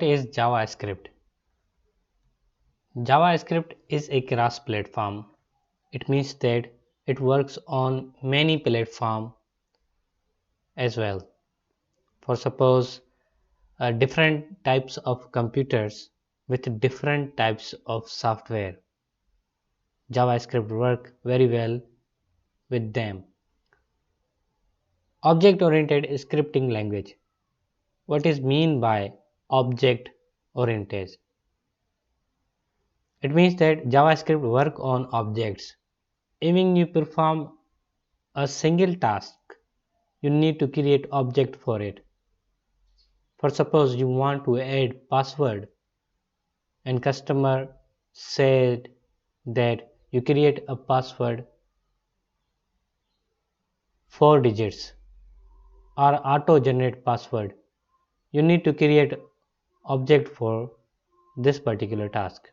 is JavaScript? JavaScript is a cross-platform. It means that it works on many platforms as well. For suppose different types of computers with different types of software, JavaScript work very well with them. Object-oriented scripting language. What is mean by object-oriented? It means that JavaScript work on objects. Even you perform a single task, you need to create object for it. For suppose you want to add password and customer said that you create a password 4 digits or auto generate password, you need to create object for this particular task.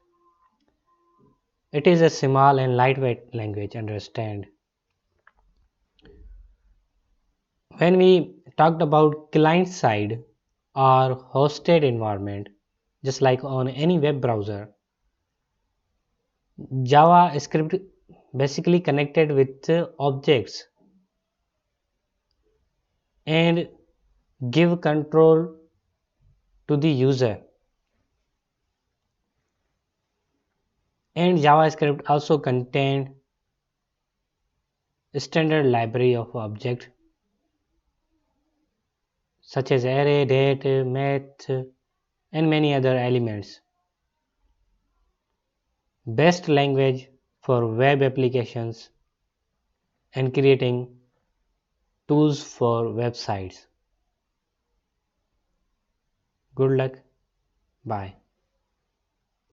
It is a small and lightweight language, understand. When we talked about client side or hosted environment, just like on any web browser, JavaScript basically connected with objects and give control to the user. And JavaScript also contain standard library of objects such as array, date, math, and many other elements. Best language for web applications and creating tools for websites. Good luck. Bye.